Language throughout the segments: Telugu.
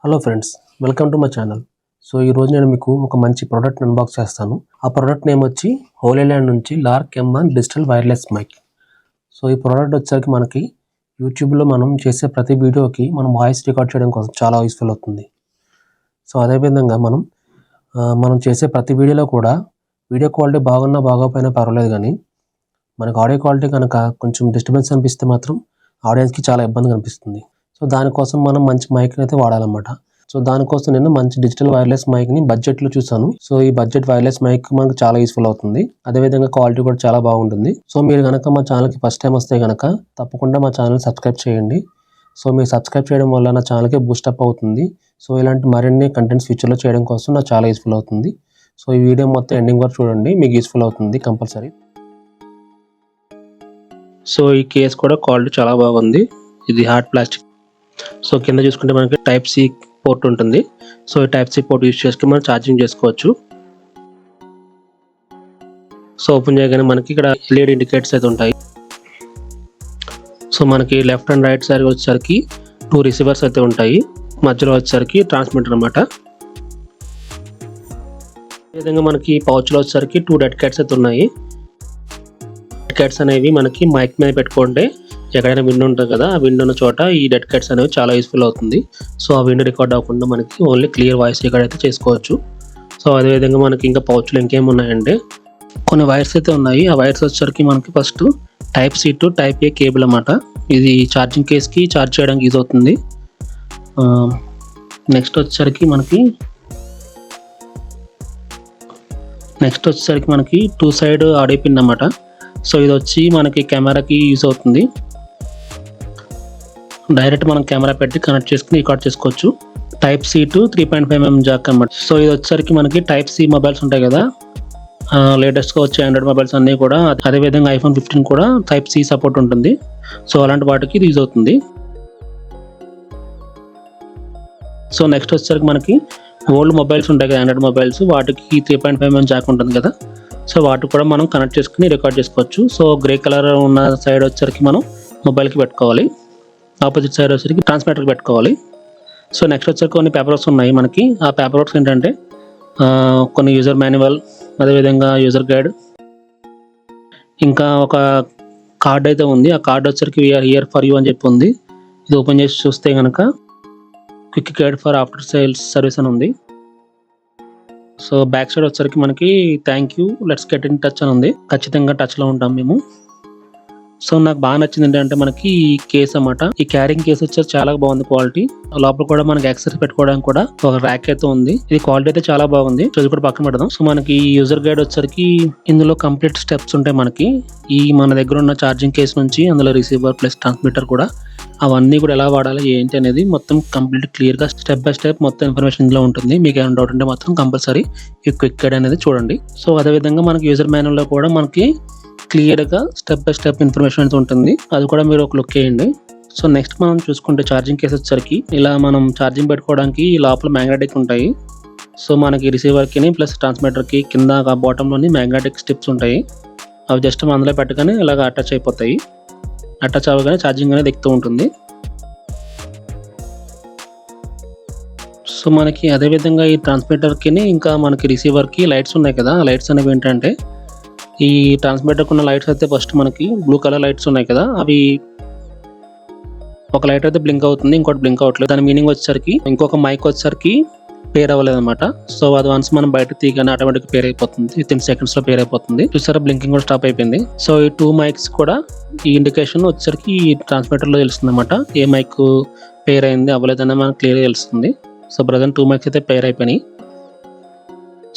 Hello friends, welcome to my channel. So ఈరోజు నేను మీకు ఒక మంచి ప్రోడక్ట్ అన్బాక్స్ చేస్తాను. ఆ ప్రోడక్ట్ నేమ్ వచ్చి హోలీ ల్యాండ్ నుంచి Lark M1 digital wireless mic. So ఈ ప్రోడక్ట్ వచ్చేసరికి మనకి యూట్యూబ్లో మనం చేసే ప్రతి వీడియోకి మనం వాయిస్ రికార్డ్ చేయడం కోసం చాలా యూస్ఫుల్ అవుతుంది. సో అదేవిధంగా మనం చేసే ప్రతి వీడియోలో కూడా వీడియో క్వాలిటీ బాగున్నా బాగోపోయినా పర్వాలేదు, కానీ మనకు ఆడియో క్వాలిటీ కనుక కొంచెం డిస్టర్బెన్స్ అనిపిస్తే మాత్రం ఆడియన్స్కి చాలా ఇబ్బంది కనిపిస్తుంది. సో దానికోసం మనం మంచి మైక్ని అయితే వాడాలన్నమాట. సో దానికోసం నేను మంచి డిజిటల్ వైర్లెస్ మైక్ని బడ్జెట్లో చూసాను. సో ఈ బడ్జెట్ వైర్లెస్ మైక్ మనకు చాలా యూస్ఫుల్ అవుతుంది. అదేవిధంగా క్వాలిటీ కూడా చాలా బాగుంటుంది. సో మీరు కనుక మా ఛానల్కి ఫస్ట్ టైం వస్తే కనుక తప్పకుండా మా ఛానల్ సబ్స్క్రైబ్ చేయండి. సో మీరు సబ్స్క్రైబ్ చేయడం వల్ల నా ఛానల్కి బూస్టప్ అవుతుంది. సో ఇలాంటి మరిన్ని కంటెంట్స్ ఫ్యూచర్లో చేయడం కోసం నాకు చాలా యూస్ఫుల్ అవుతుంది. సో ఈ వీడియో మొత్తం ఎండింగ్ వరకు చూడండి, మీకు యూస్ఫుల్ అవుతుంది కంపల్సరీ. సో ఈ కేస్ కూడా క్వాలిటీ చాలా బాగుంది. ఇది హార్డ్ ప్లాస్టిక్. సో కింద చూసుకుంటే మనకి టైప్ సి పోర్ట్ ఉంటుంది. సో ఈ టైప్ సి పోర్ట్ యూజ్ చేసుకుని మనం ఛార్జింగ్ చేసుకోవచ్చు. సో ఓపెన్ చేయగానే మనకి ఇక్కడ LED ఇండికేటర్స్ అయితే ఉంటాయి. సో మనకి లెఫ్ట్ అండ్ రైట్ సైడ్ వచ్చేసరికి 2 రిసీవర్స్ అయితే ఉంటాయి. మధ్యలో వచ్చేసరికి ట్రాన్స్మిటర్ అనమాట. అదేవిధంగా మనకి పౌచ్లో వచ్చేసరికి 2 డెడ్ క్యాట్స్ అయితే ఉన్నాయి. డెడ్ క్యాట్స్ అనేవి మనకి మైక్ మీద పెట్టుకుంటే ఎక్కడైనా విండో ఉంటుంది కదా, ఆ విండో ఉన్న చోట ఈ డెడ్ క్యాట్స్ అనేవి చాలా యూస్ఫుల్ అవుతుంది. సో ఆ విండో రికార్డ్ అవ్వకుండా మనకి ఓన్లీ క్లియర్ వాయిస్ రికార్డ్ అయితే చేసుకోవచ్చు. సో అదేవిధంగా మనకి ఇంకా పౌచ్లో ఇంకేమి ఉన్నాయంటే కొన్ని వైర్స్ అయితే ఉన్నాయి. ఆ వైర్స్ వచ్చేసరికి మనకి first type C to type A cable అన్నమాట. ఇది ఛార్జింగ్ కేస్కి ఛార్జ్ చేయడానికి యూజ్ అవుతుంది. నెక్స్ట్ వచ్చేసరికి మనకి 2 సైడ్ ఆడియో పిన్ అన్నమాట. సో ఇది వచ్చి మనకి కెమెరాకి యూజ్ అవుతుంది. డైరెక్ట్ మనం కెమెరా పెట్టి కనెక్ట్ చేసుకుని రికార్డ్ చేసుకోవచ్చు. Type C to 3.5mm jack అన్నమాట. సో ఇది వచ్చేసరికి మనకి టైప్ సి మొబైల్స్ ఉంటాయి కదా, లేటెస్ట్గా వచ్చే ఆండ్రాయిడ్ మొబైల్స్ అన్నీ కూడా, అదేవిధంగా iPhone 15 కూడా టైప్ సి సపోర్ట్ ఉంటుంది. సో అలాంటి వాటికి ఇది యూజ్ అవుతుంది. సో నెక్స్ట్ వచ్చేసరికి మనకి ఓల్డ్ మొబైల్స్ ఉంటాయి కదా, ఆండ్రాయిడ్ మొబైల్స్, వాటికి 3.5mm జాక్ ఉంటుంది కదా. సో వాటికి కూడా మనం కనెక్ట్ చేసుకుని రికార్డ్ చేసుకోవచ్చు. సో గ్రే కలర్ ఉన్న సైడ్ వచ్చేసరికి మనం మొబైల్కి పెట్టుకోవాలి, ఆపోజిట్ సైడ్ వచ్చేసరికి ట్రాన్స్మిటర్కి పెట్టుకోవాలి. సో నెక్స్ట్ వచ్చేసరికి కొన్ని పేపర్ వర్క్స్ ఉన్నాయి మనకి. ఆ పేపర్ వర్క్స్ ఏంటంటే కొన్ని యూజర్ మాన్యువల్, అదేవిధంగా యూజర్ గైడ్, ఇంకా ఒక కార్డ్ అయితే ఉంది. ఆ కార్డ్ వచ్చేసరికి వీఆర్ హియర్ ఫర్ యూ అని చెప్పి ఉంది. ఇది ఓపెన్ చేసి చూస్తే కనుక quick guide for after sales service అని ఉంది. సో బ్యాక్ సైడ్ వచ్చేసరికి మనకి thank you, let's get in touch అని ఉంది. ఖచ్చితంగా టచ్లో ఉంటాం మేము. సో నాకు బాగా నచ్చింది ఏంటంటే మనకి ఈ కేస్ అన్నమాట. ఈ క్యారింగ్ కేస్ వచ్చేసి చాలా బాగుంది క్వాలిటీ. లోపల కూడా మనకి యాక్సెసరీస్ పెట్టుకోవడానికి కూడా ఒక ర్యాక్ అయితే ఉంది. ఇది క్వాలిటీ అయితే చాలా బాగుంది. సో ఇది కూడా పక్కన పెడదాం. సో మనకి యూజర్ గైడ్ వచ్చేసరికి ఇందులో కంప్లీట్ స్టెప్స్ ఉంటాయి మనకి. ఈ మన దగ్గర ఉన్న ఛార్జింగ్ కేస్ నుంచి అందులో రిసీవర్ ప్లస్ ట్రాన్స్మిటర్ కూడా, అవన్నీ కూడా ఎలా వాడాలి ఏంటి అనేది మొత్తం కంప్లీట్ క్లియర్గా స్టెప్ బై స్టెప్ మొత్తం ఇన్ఫర్మేషన్ ఇందులో ఉంటుంది. మీకు ఏమైనా డౌట్ ఉంటే మాత్రం కంపల్సరీ ఈ క్విక్ గైడ్ అనేది చూడండి. సో అదేవిధంగా మనకి యూజర్ మాన్యువల్లో కూడా మనకి క్లియర్గా స్టెప్ బై స్టెప్ ఇన్ఫర్మేషన్ అయితే ఉంటుంది. అది కూడా మీరు ఒక లుక్ వేయండి. సో నెక్స్ట్ మనం చూసుకుంటే ఛార్జింగ్ కేస్ వచ్చేసరికి ఇలా మనం ఛార్జింగ్ పెట్టుకోవడానికి లోపల మ్యాగ్నెటిక్ ఉంటాయి. సో మనకి రిసీవర్కి ప్లస్ ట్రాన్స్మిటర్కి కింద బాటంలోని మ్యాగ్నెటిక్ స్టిప్స్ ఉంటాయి. అవి జస్ట్ మనం అందులో పెట్టగానే ఇలాగ అటాచ్ అయిపోతాయి. అటాచ్ అవ్వగానే ఛార్జింగ్ అనేది ఎక్కుతూ ఉంటుంది. సో మనకి అదేవిధంగా ఈ ట్రాన్స్మిటర్కి ఇంకా మనకి రిసీవర్కి లైట్స్ ఉన్నాయి కదా, ఆ లైట్స్ అనేవి ఏంటంటే ఈ ట్రాన్స్మిటర్కి ఉన్న లైట్స్ అయితే ఫస్ట్ మనకి బ్లూ కలర్ లైట్స్ ఉన్నాయి కదా, అవి ఒక లైట్ అయితే బ్లింక్ అవుతుంది, ఇంకోటి బ్లింక్ అవ్వట్లేదు. దాని మీనింగ్ వచ్చేసరికి ఇంకొక మైక్ వచ్చేసరికి పేర్ అవ్వలేదు అనమాట. సో అది వన్స్ మనం బయట తీయగానే ఆటోమేటిక్ పేర్ అయిపోతుంది, 10 seconds లో పేర్ అయిపోతుంది. చూసారా, బ్లింకింగ్ కూడా స్టాప్ అయిపోయింది. సో ఈ 2 మైక్స్ కూడా ఈ ఇండికేషన్ వచ్చేసరికి ఈ ట్రాన్స్మిటర్ లో తెలుస్తుంది అనమాట. ఏ మైక్ పేర్ అయింది అవ్వలేదని మనకు క్లియర్గా తెలుస్తుంది. సో ప్రజెంట్ 2 మైక్స్ అయితే పేర్ అయిపోయినాయి.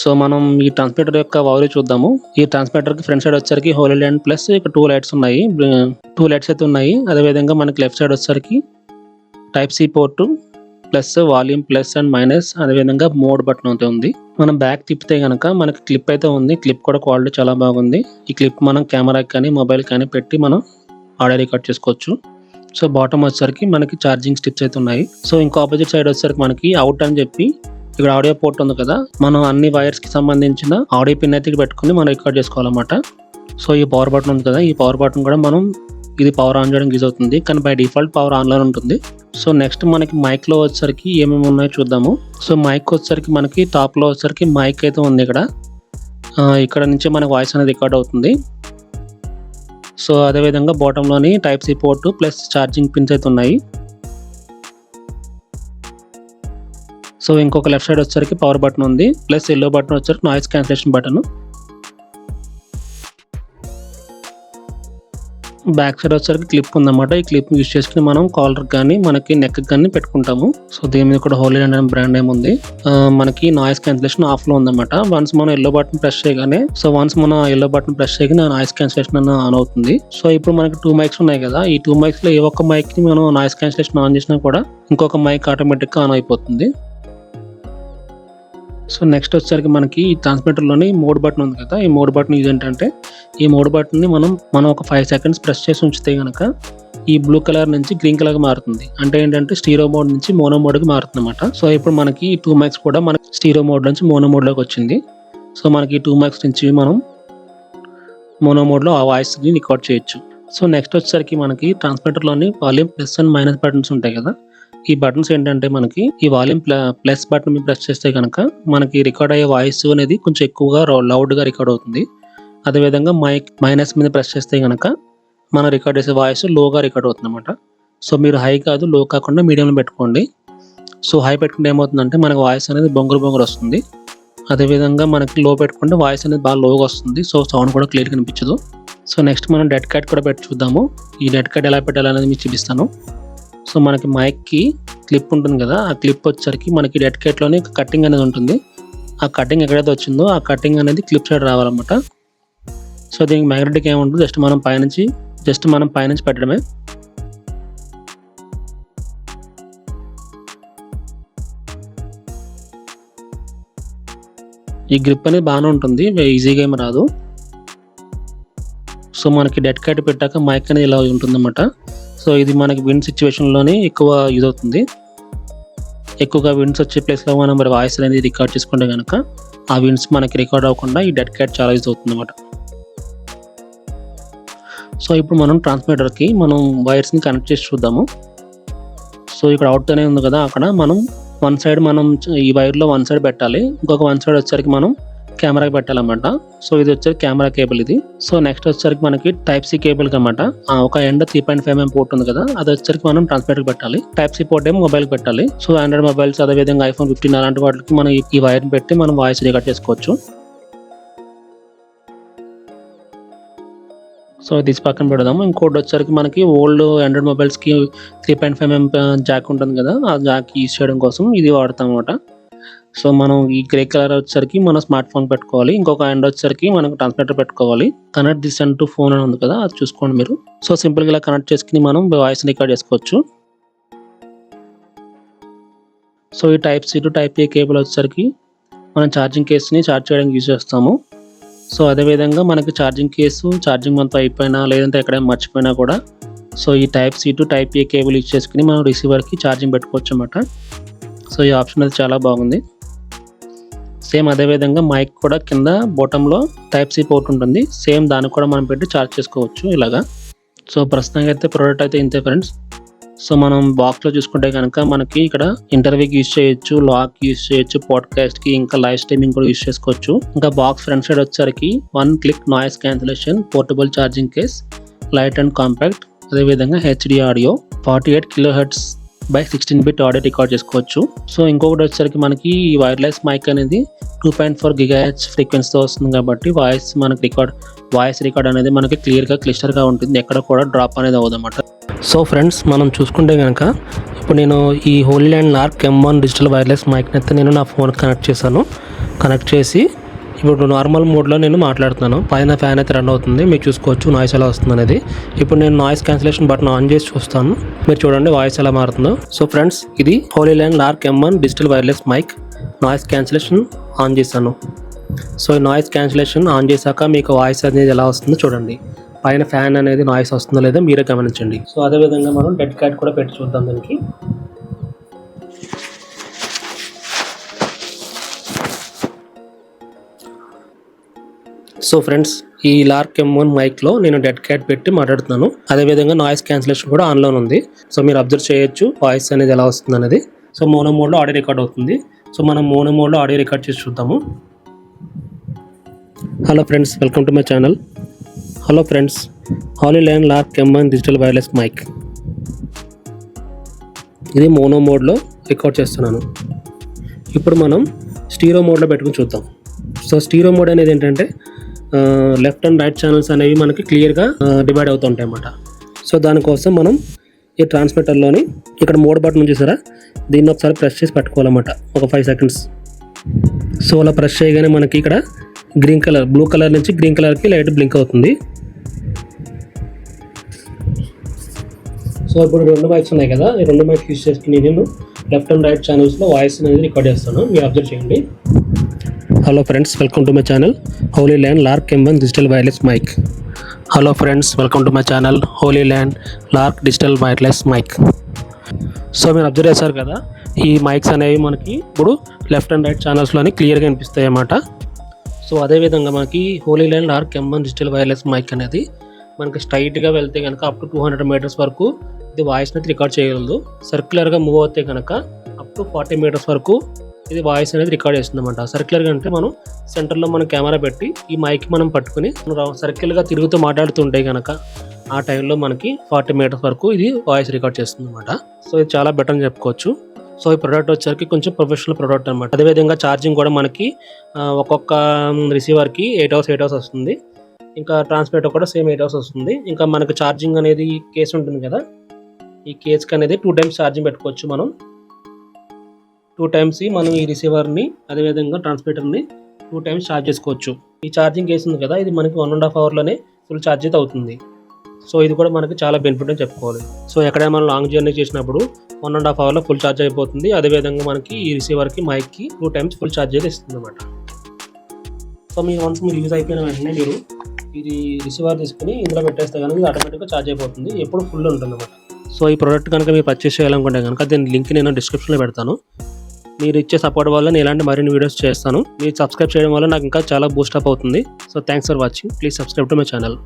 సో మనం ఈ ట్రాన్స్మిటర్ యొక్క ఓవరీ చూద్దాము. ఈ ట్రాన్స్మిటర్ కి ఫ్రంట్ సైడ్ వచ్చేసరికి హోలీ ల్యాండ్ ప్లస్ ఇక్కడ 2 లైట్స్ ఉన్నాయి, 2 లైట్స్ అయితే ఉన్నాయి. అదేవిధంగా మనకి లెఫ్ట్ సైడ్ వచ్చేసరికి type C port plus volume plus and minus, అదేవిధంగా మోడ్ బటన్ అయితే ఉంది. మనం బ్యాక్ తిప్పితే కనుక మనకి క్లిప్ అయితే ఉంది. క్లిప్ కూడా క్వాలిటీ చాలా బాగుంది. ఈ క్లిప్ మనం కెమెరాకి కానీ మొబైల్ కానీ పెట్టి మనం ఆడియో రికార్డ్ చేసుకోవచ్చు. సో బాటమ్ వచ్చేసరికి మనకి ఛార్జింగ్ స్టిప్స్ అయితే ఉన్నాయి. సో ఇంకో ఆపోజిట్ సైడ్ వచ్చేసరికి మనకి అవుట్ అని చెప్పి ఇక్కడ ఆడియో పోర్ట్ ఉంది కదా, మనం అన్ని వైర్స్ కి సంబంధించిన ఆడియో పిన్ అయితే పెట్టుకుని మనం రికార్డ్ చేసుకోవాలన్నమాట. సో ఈ పవర్ బటన్ ఉంది కదా, ఈ పవర్ బటన్ కూడా మనం ఇది పవర్ ఆన్ చేయడానికి యూజ్ అవుతుంది, కానీ బై డిఫాల్ట్ పవర్ ఆన్లో ఉంటుంది. సో నెక్స్ట్ మనకి మైక్లో వచ్చేసరికి ఏమేమి ఉన్నాయో చూద్దాము. సో మైక్ వచ్చేసరికి మనకి టాప్లో వచ్చేసరికి మైక్ అయితే ఉంది ఇక్కడ. ఇక్కడ నుంచి మనకి వాయిస్ అనేది రికార్డ్ అవుతుంది. సో అదేవిధంగా బాటంలోని type C port plus charging pins అయితే ఉన్నాయి. సో ఇంకొక లెఫ్ట్ సైడ్ వచ్చేసరికి పవర్ బటన్ ఉంది, ప్లస్ ఎల్లో బటన్ వచ్చేసరికి noise cancellation button. Back side వచ్చేసరికి క్లిప్ ఉందన్నమాట. ఈ క్లిప్ యూజ్ చేసుకుని మనం కాలర్ కానీ మనకి నెక్ కానీ పెట్టుకుంటాము. సో దీని మీద కూడా హోలీ ల్యాండ్ అనే బ్రాండ్ నేమ్ ఉంది. మనకి నాయిస్ క్యాన్సిలేషన్ ఆఫ్ లో ఉందన్నమాట. వన్స్ మనం ఎల్లో బటన్ ప్రెస్ చేయగానే నాయిస్ క్యాన్సిలేషన్ ఆన్ అవుతుంది. సో ఇప్పుడు మనకి 2 మైక్స్ ఉన్నాయి కదా, ఈ 2 మైక్స్ లో ఏ ఒక్క మైక్ ని మనం నాయిస్ క్యాన్సిలేషన్ ఆన్ చేసినా కూడా ఇంకొక మైక్ ఆటోమేటిక్ గా ఆన్ అయిపోతుంది. సో నెక్స్ట్ వచ్చేసరికి మనకి ఈ ట్రాన్స్మిటర్లోని మోడ్ బటన్ ఉంది కదా, ఈ మోడ్ బటన్ యూజ్ ఏంటంటే ఈ మోడ్ బటన్ని మనం ఒక 5 సెకండ్స్ ప్రెస్ చేసి ఉంచితే కనుక ఈ బ్లూ కలర్ నుంచి గ్రీన్ కలర్ మారుతుంది. అంటే ఏంటంటే స్టీరో మోడ్ నుంచి మోనో మోడ్కి మారుతుంది అనమాట. సో ఇప్పుడు మనకి ఈ 2 మైక్స్ కూడా మనకి స్టీరో మోడ్ నుంచి మోనో మోడ్లోకి వచ్చింది. సో మనకి ఈ 2 మైక్స్ నుంచి మనం మోనో మోడ్లో ఆ వాయిస్ని రికార్డ్ చేయొచ్చు. సో నెక్స్ట్ వచ్చేసరికి మనకి ట్రాన్స్మిటర్లోని volume plus and minus buttons ఉంటాయి కదా, ఈ బటన్స్ ఏంటంటే మనకి ఈ వాల్యూమ్ ప్లస్ బటన్ మీద ప్రెస్ చేస్తే కనుక మనకి రికార్డ్ అయ్యే వాయిస్ అనేది కొంచెం ఎక్కువగా లౌడ్గా రికార్డ్ అవుతుంది. అదేవిధంగా మైనస్ మీద ప్రెస్ చేస్తే కనుక మనం రికార్డ్ చేసే వాయిస్ లోగా రికార్డ్ అవుతుంది అనమాట. సో మీరు హై కాదు, లో కాకుండా మీడియంలో పెట్టుకోండి. సో హై పెట్టుకుంటే ఏమవుతుందంటే మనకి వాయిస్ అనేది బొంగురు వస్తుంది. అదేవిధంగా మనకి లో పెట్టుకుంటే వాయిస్ అనేది బాగా లోగా వస్తుంది. సో సౌండ్ కూడా క్లియర్ కనిపించదు. సో నెక్స్ట్ మనం డెడ్ క్యాట్ కూడా పెట్టి చూద్దాము. ఈ డెడ్ క్యాట్ ఎలా పెట్టాలనేది మీకు చూపిస్తాను. సో మనకి మైక్కి క్లిప్ ఉంటుంది కదా, ఆ క్లిప్ వచ్చేసరికి మనకి డెడ్ క్యాట్లోని కట్టింగ్ అనేది ఉంటుంది. ఆ కటింగ్ ఎక్కడైతే వచ్చిందో ఆ కటింగ్ అనేది క్లిప్ సైడ్ రావాలన్నమాట. సో దీనికి మ్యాగ్నెటిక్ ఏముంటుంది, జస్ట్ మనం పైనుంచి పెట్టడమే. ఈ గ్రిప్ అనేది బాగానే ఉంటుంది, ఈజీగా ఏమి రాదు. సో మనకి డెడ్ క్యాట్ పెట్టాక మైక్ అనేది ఇలా ఉంటుందన్నమాట. సో ఇది మనకి విండ్ సిచ్యువేషన్లోనే ఎక్కువ యూజ్ అవుతుంది. ఎక్కువగా విండ్స్ వచ్చే ప్లేస్లో మనం మరి వాయిస్ అనేది రికార్డ్ చేసుకుంటే కనుక ఆ విండ్స్ మనకి రికార్డ్ అవ్వకుండా ఈ డెడ్ క్యాట్ చాలా యూజ్ అవుతుంది అన్నమాట. సో ఇప్పుడు మనం ట్రాన్స్మిటర్కి మనం వైర్స్ని కనెక్ట్ చేసి చూద్దాము. సో ఇక్కడ అవుట్ అనే ఉంది కదా, అక్కడ మనం ఈ వైర్లో వన్ సైడ్ పెట్టాలి, ఇంకొక వన్ సైడ్ వచ్చేసరికి మనం కెమెరాకి పెట్టాలన్నమాట. సో ఇది వచ్చేసరికి కెమెరా కేబుల్ ఇది. సో నెక్స్ట్ వచ్చేసరికి మనకి టైప్ సి కేబుల్ అనమాట. ఒక ఎండ్ 3.5mm పోర్ట్ ఉంది కదా, అది వచ్చేసరికి మనం ట్రాన్స్మిటర్కి పెట్టాలి. టైప్ సి పోర్ట్ ఏమో మొబైల్కి పెట్టాలి. సో ఆండ్రాయిడ్ మొబైల్స్ అదేవిధంగా iPhone 15 అలాంటి వాటికి మనం ఈ వైర్ని పెట్టి మనం వాయిస్ రికార్డ్ చేసుకోవచ్చు. సో తీసి పక్కన పెడదాము. ఇంకోటి వచ్చేసరికి మనకి ఓల్డ్ ఆండ్రాయిడ్ మొబైల్స్కి 3.5mm జాక్ ఉంటుంది కదా, ఆ జాక్ యూజ్ చేయడం కోసం ఇది వాడతాం అనమాట. సో మనం ఈ గ్రే కలర్ వచ్చేసరికి మన స్మార్ట్ ఫోన్ పెట్టుకోవాలి, ఇంకొక హ్యాండ్ వచ్చేసరికి మనం ట్రాన్స్మిటర్ పెట్టుకోవాలి. Connect this and to phone అని ఉంది కదా, అది చూసుకోండి మీరు. సో సింపుల్గా ఇలా కనెక్ట్ చేసుకుని మనం వాయిస్ రికార్డ్ చేసుకోవచ్చు. సో ఈ type C to type A cable వచ్చేసరికి మనం ఛార్జింగ్ కేసుని ఛార్జ్ చేయడానికి యూజ్ చేస్తాము. సో అదేవిధంగా మనకి ఛార్జింగ్ మొత్తం అయిపోయినా లేదంటే ఎక్కడైనా మర్చిపోయినా కూడా సో ఈ type C to type A cable use చేసుకుని మనం రిసీవర్కి ఛార్జింగ్ పెట్టుకోవచ్చు అన్నమాట. సో ఈ ఆప్షన్ అది చాలా బాగుంది. సేమ్ అదేవిధంగా మైక్ కూడా కింద బాటంలో టైప్ సి పోర్ట్ ఉంటుంది, సేమ్ దానికి కూడా మనం పెట్టి ఛార్జ్ చేసుకోవచ్చు ఇలాగా. సో ప్రస్తుతానికి అయితే ప్రోడక్ట్ అయితే ఇంతే ఫ్రెండ్స్. సో మనం బాక్స్లో చూసుకుంటే కనుక మనకి ఇక్కడ ఇంటర్వ్యూకి యూజ్ చేయొచ్చు, లాక్ యూజ్ చేయొచ్చు, పాడ్కాస్ట్కి, ఇంకా లైవ్ స్ట్రీమింగ్ కూడా యూజ్ చేసుకోవచ్చు. ఇంకా బాక్స్ ఫ్రంట్ సైడ్ వచ్చేసరికి 1 click noise cancellation, portable charging case, light and compact, అదేవిధంగా HD audio, 48 kHz by 16-bit audio record చేసుకోవచ్చు. సో ఇంకొకటి వచ్చేసరికి మనకి ఈ వైర్లెస్ మైక్ అనేది 2.4 GHz ఫ్రీక్వెన్సీతో వస్తుంది కాబట్టి వాయిస్ రికార్డ్ అనేది మనకి క్లిస్టర్గా ఉంటుంది, ఎక్కడ కూడా డ్రాప్ అనేది అవ్వదన్నమాట. సో ఫ్రెండ్స్ మనం చూసుకుంటే కనుక ఇప్పుడు నేను ఈ Hollyland Lark M1 digital wireless మైక్ని అయితే నేను నా ఫోన్కి కనెక్ట్ చేసి ఇప్పుడు నార్మల్ మోడ్లో నేను మాట్లాడుతున్నాను. పైన ఫ్యాన్ అయితే రన్ అవుతుంది, మీకు చూసుకోవచ్చు నాయిస్ ఎలా వస్తుంది అనేది. ఇప్పుడు నేను నాయిస్ క్యాన్సిలేషన్ బటన్ ఆన్ చేసి చూస్తాను, మీరు చూడండి వాయిస్ ఎలా మారుతుందో. సో ఫ్రెండ్స్ ఇది Hollyland Lark M1 digital wireless mic noise cancellation on చేశాను. సో ఈ నాయిస్ క్యాన్సిలేషన్ ఆన్ చేశాక మీకు వాయిస్ అనేది ఎలా వస్తుందో చూడండి. పైన ఫ్యాన్ అనేది నాయిస్ వస్తుందో లేదో మీరే గమనించండి. సో అదేవిధంగా మనం డెడ్ క్యాట్ కూడా పెట్టి చూద్దాం దానికి. సో ఫ్రెండ్స్ ఈ లార్క్ M1 మైక్లో నేను డెడ్ క్యాట్ పెట్టి మాట్లాడుతున్నాను. అదేవిధంగా నాయిస్ క్యాన్సిలేషన్ కూడా ఆన్లో ఉంది. సో మీరు అబ్జర్వ్ చేయొచ్చు వాయిస్ అనేది ఎలా వస్తుంది అనేది. సో మోనో మోడ్లో ఆడియో రికార్డ్ అవుతుంది. సో మనం మోనో మోడ్లో ఆడియో రికార్డ్ చేసి చూద్దాము. Hello friends, welcome to my channel. Hello friends, HoloLens Lark M1 digital wireless mic. ఇది మోనో మోడ్లో రికార్డ్ చేస్తున్నాను. ఇప్పుడు మనం స్టీరియో మోడ్లో పెట్టుకుని చూద్దాం. సో స్టీరియో మోడ్ అనేది ఏంటంటే లెఫ్ట్ అండ్ రైట్ ఛానల్స్ అనేవి మనకి క్లియర్గా డివైడ్ అవుతూ ఉంటాయి అన్నమాట. సో దానికోసం మనం ఈ ట్రాన్స్మిటర్లోని ఇక్కడ మోడ్ బటన్ చూసారా, దీన్ని ఒకసారి ప్రెస్ చేసి పెట్టుకోవాలన్నమాట ఒక 5 సెకండ్స్. సో అలా ప్రెస్ చేయగానే మనకి ఇక్కడ గ్రీన్ కలర్, బ్లూ కలర్ నుంచి గ్రీన్ కలర్కి లైట్ బ్లింక్ అవుతుంది. సో ఇప్పుడు 2 మైక్స్ ఉన్నాయి కదా, ఈ 2 మైక్స్ యూజ్ చేసుకుని నేను లెఫ్ట్ అండ్ రైట్ ఛానల్స్లో వాయిస్ అనేది రికార్డ్ చేస్తాను. మీరు అబ్జర్వ్ చేయండి. Hello friends, welcome to my channel HoloLens Lark M1 digital wireless mic. Hello friends, welcome to my channel HoloLens Lark digital wireless mic. So మీరు అబ్జర్వ్ చేశారు కదా, ఈ మైక్స్ అనేవి మనకి ఇప్పుడు లెఫ్ట్ అండ్ రైట్ ఛానల్స్లోని క్లియర్గా వినిపిస్తాయి అన్నమాట. సో అదేవిధంగా మనకి HoloLens Lark M1 digital wireless mic అనేది మనకి స్ట్రైట్గా వెళ్తే కనుక అప్ టు 200 మీటర్స్ వరకు ఇది వాయిస్ అనేది రికార్డ్ చేయగలదు. సర్క్యులర్గా మూవ్ అవుతే కనుక అప్ టు 40 మీటర్స్ వరకు ఇది వాయిస్ అనేది రికార్డ్ చేస్తుంది అనమాట. సర్క్యులర్గా అంటే మనం సెంటర్లో మనం కెమెరా పెట్టి ఈ మైక్ మనం పట్టుకుని సర్కిల్గా తిరుగుతూ మాట్లాడుతుంటే కనుక ఆ టైంలో మనకి 40 మీటర్స్ వరకు ఇది వాయిస్ రికార్డ్ చేస్తుంది అనమాట. సో ఇది చాలా బెటర్ అని చెప్పుకోవచ్చు. సో ఈ ప్రోడక్ట్ వచ్చేసరికి కొంచెం ప్రొఫెషనల్ ప్రోడక్ట్ అనమాట. అదేవిధంగా ఛార్జింగ్ కూడా మనకి ఒక్కొక్క రిసీవర్కి 8 అవర్స్ వస్తుంది. ఇంకా ట్రాన్స్మిటర్ కూడా సేమ్ 8 అవర్స్ వస్తుంది. ఇంకా మనకి ఛార్జింగ్ అనేది కేస్ ఉంటుంది కదా, ఈ కేస్కి అనేది 2 టైమ్స్ ఛార్జింగ్ పెట్టుకోవచ్చు. మనం 2 టైమ్స్ మనం ఈ రిసీవర్ని అదేవిధంగా ట్రాన్స్మిటర్ని 2 టైమ్స్ ఛార్జ్ చేసుకోవచ్చు. ఈ ఛార్జింగ్ కేసు ఉంది కదా, ఇది మనకి 1.5 అవర్లోనే ఫుల్ ఛార్జ్ అయితే అవుతుంది. సో ఇది కూడా మనకి చాలా బెనిఫిట్ అని చెప్పుకోవాలి. సో ఎక్కడైనా మనం లాంగ్ జర్నీ చేసినప్పుడు 1.5 అవర్లో ఫుల్ ఛార్జ్ అయిపోతుంది. అదేవిధంగా మనకి ఈ రిసీవర్కి మైక్కి 2 టైమ్స్ ఫుల్ ఛార్జ్ అయితే ఇస్తుంది అనమాట. సో మీరు యూజ్ అయిపోయిన వెంటనే మీరు ఇది రిసీవర్ తీసుకుని ఇందులో పెట్టేస్తే కనుక ఇది ఆటోమేటిక్గా ఛార్జ్ అయిపోతుంది, ఎప్పుడు ఫుల్ ఉంటుంది అన్నమాట. సో ఈ ప్రోడక్ట్ కనుక మీరు పర్చేస్ చేయాలనుకుంటే కనుక దీని లింక్ నేను డిస్క్రిప్షన్లో పెడతాను. మీరు ఇచ్చే సపోర్ట్ వల్ల నేను ఇలాంటి మరిన్ని వీడియోస్ చేస్తాను. మీరు సబ్స్క్రైబ్ చేయడం వల్ల నాకు ఇంకా చాలా బూస్టప్ అవుతుంది. So thanks for watching. Please subscribe to my channel.